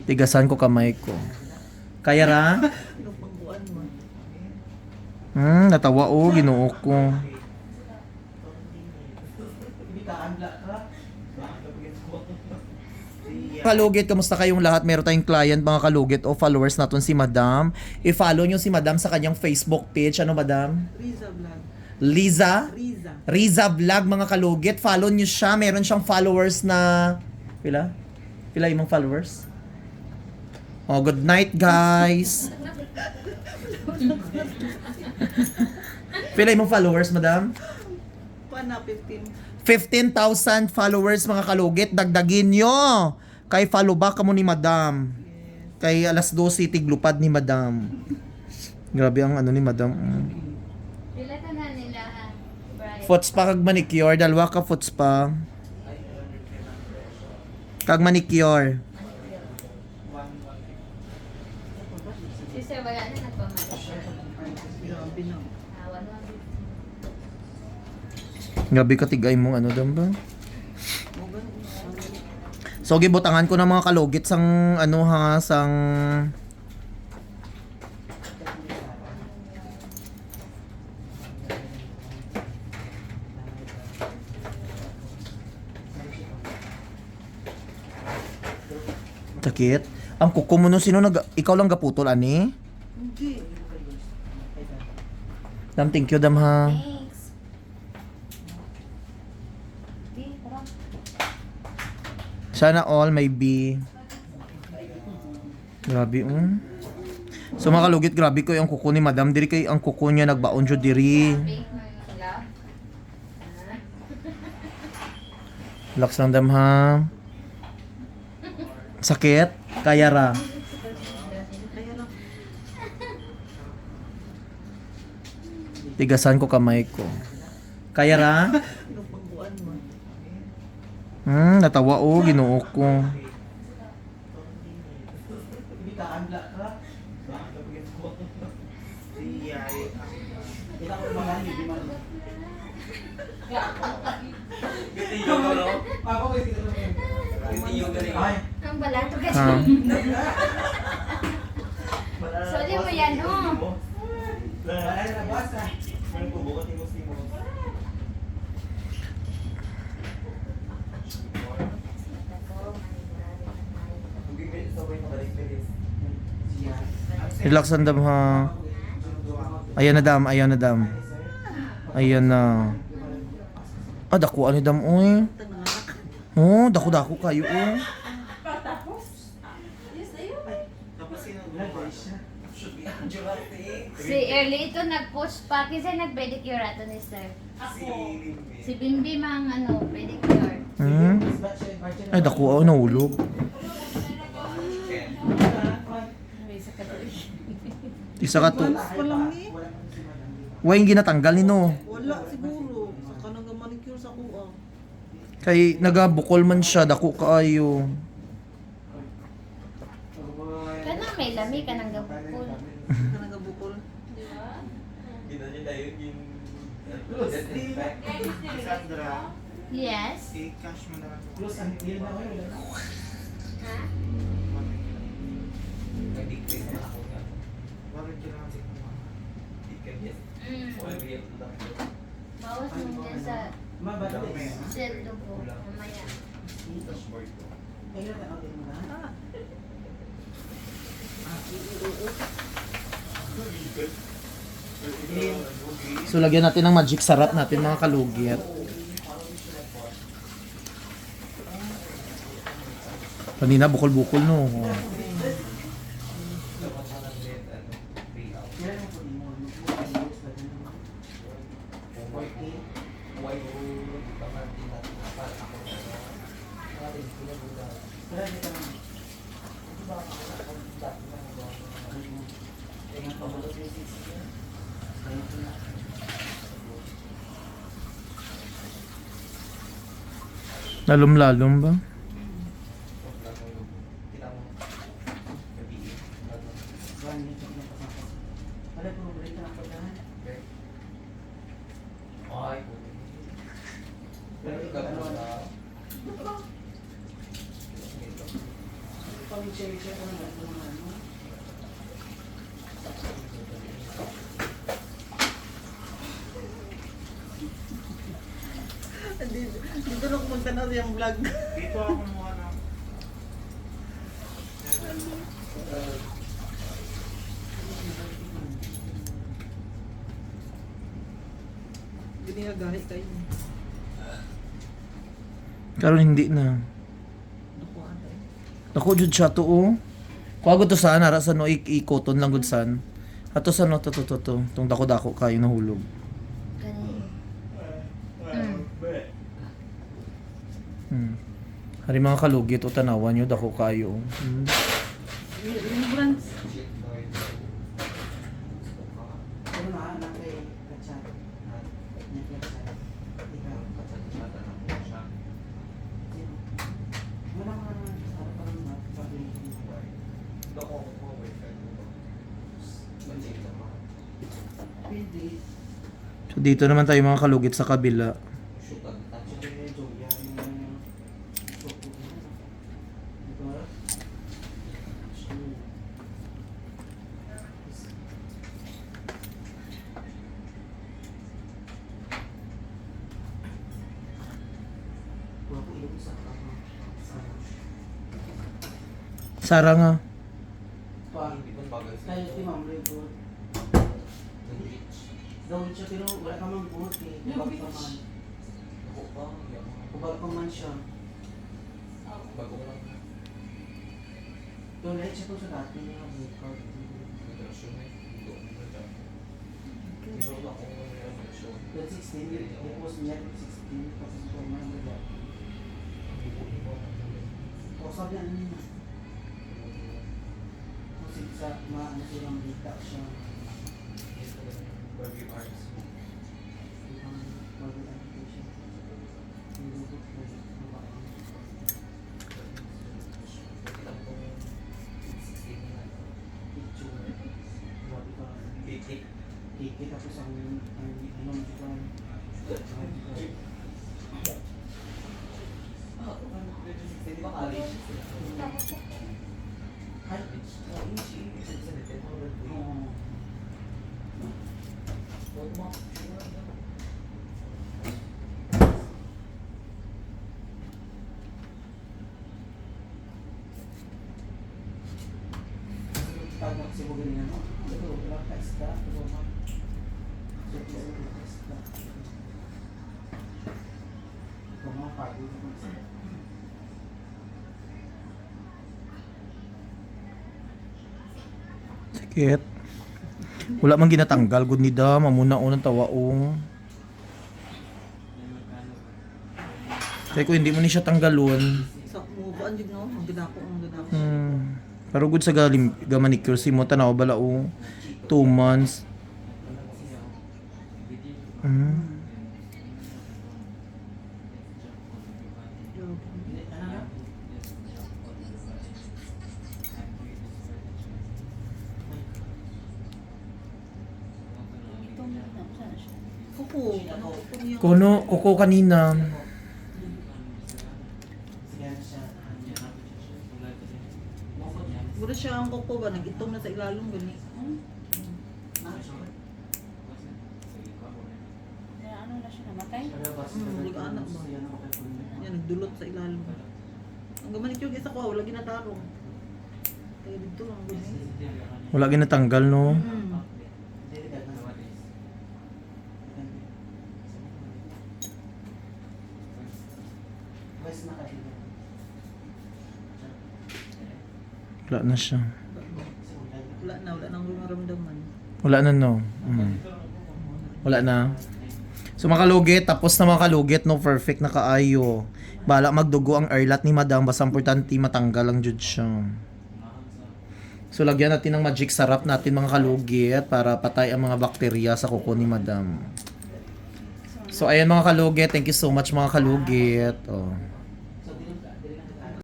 Tigasan ko kamay ko. Kaya ra? Natawa o, ginoo ko. Kalugit, kamusta kayong lahat? Meron tayong client mga kalugit o followers natin si Madam. I-follow nyo si Madam sa kanyang Facebook page. Ano Madam? Riza Vlog. Liza? Riza. Riza Vlog mga kalugit. Follow nyo siya. Meron siyang followers na... Pila? Pila yung mga followers? Oh, good night guys. Pila yung mga followers, Madam? Kuan na 15. 15,000 followers mga kalugit. Dagdagin nyo. Kay follow back kamo ni Madam. Kay alas 12 tiglupad ni Madam. Grabe ang ano ni Madam. Pila ka na nila ha, Brian? Foots pa kag manicure, dalawa ka foots pa. Kag manicure. Si Sir wala na nagpamanicure. Grabe na. Wala. Grabe ka tigay mo ano dam ba? So gibutangan ko ng mga kalugit sang ano ha sang sakit. Ang kuko mo no sino ikaw lang gaputol ani? Hindi. Dam thank you dam ha. Thanks. Di, tara. Sana all may be. Grabe So mga kalugit, grabe ko yung kuko ni Madam. Diri kay ang kuko niya nagbaon jud diri. Big love. Relax lang dam ha. Sakit? Kaya ra. Kaya lang. Tigasan ko kamay ko. Kaya ra? Anong pangkuan mo? Natawa o, ginoo ko. Ang balato kasi. Ha? Sorry mo yan, oh. Relax lang dam ha. Ayan na dam, ayan na dam. Ayan na. Dako ani dam oy. Oh, dako kayo oh. Si Early ito nag-post pa. Kasi nag-pedicure ato ni Sir. Si Bimbi mang ano, pedicure. Ay dako nahulog. Isa ka tuloy. Isa ka to. Pa lang ni. Wa yung ginatanggal ni no. Wala siguro. Saka nag-manicure sa kuha. Kay nagabukol man siya, dako kaayo. Kanang may lami, kanang gabukol. Saka nag-bukol. Yes? Ha? Bawas mo dyan sa sweldo ko. Mamaya. So lagyan natin ng magic sarap natin mga kalugit. Kanina bukol-bukol no. Lalom-lalom ba? Dito na ako magtanaw yung vlog. Dito ako kumuha ng... Ginagahi kayo. Karon hindi na. Nakuha tayo. Ako jud siya to oh. Kuha to sana ara sa no ikoton lang gud san. Ato sa no to. Tung dako-dako kayo nahulog. Ganun. Hari mga kalugit o tanawan nyo dako kayo. Remembrance. So dito naman tayo mga kalugit sa kabila. Sara nga. Kaya ti ma'am, report. Gawin siya pero wala ka mang buhot eh. Kubag pa man. Kubag pa man siya. Donate siya to sa dati niya. Bukag. 16, it was net 16. Tapos ito man ang ganda. O sabi niya niya. Kasi sa maano silang dita siya. Kiki tapos ang ano Tagmak si Bugin ano? Ito, wala ka isda. Ito, ma. Ito, wala ka isda. Ito, mga pagod na isda. Sakit. Wala man ginatanggal gud ni da mamuna unang tawaong. Kaya ko hindi mo ni siya tanggalon. Sa mubaan yun no? Ang ginako. Pero good sa manicure si mo tanaw bala o 2 months. Kuko. Ano kuko niya? Kuno kuko kanina. Mura siya ang kuko ba? Nag-itong na sa ilalong gani. Ano na siya namatay? Nag-anak ba? Yan, nagdulot sa ilalong. Ang gamanik yung isa ko, wala ginatarong. Kaya dito lang. Wala ginatanggal no. Wala na siya. Wala nang maramdaman. Wala na no. Wala na. So mga kalugit, tapos na mga kalugit, no, perfect na kaayo. Bala magdugo ang earlat ni madam, basta importante matanggal ang jud siya. So lagyan natin ng magic sarap natin mga kalugit para patay ang mga bakterya sa kuko ni madam. So ayan mga kalugit, thank you so much mga kalugit. Oh.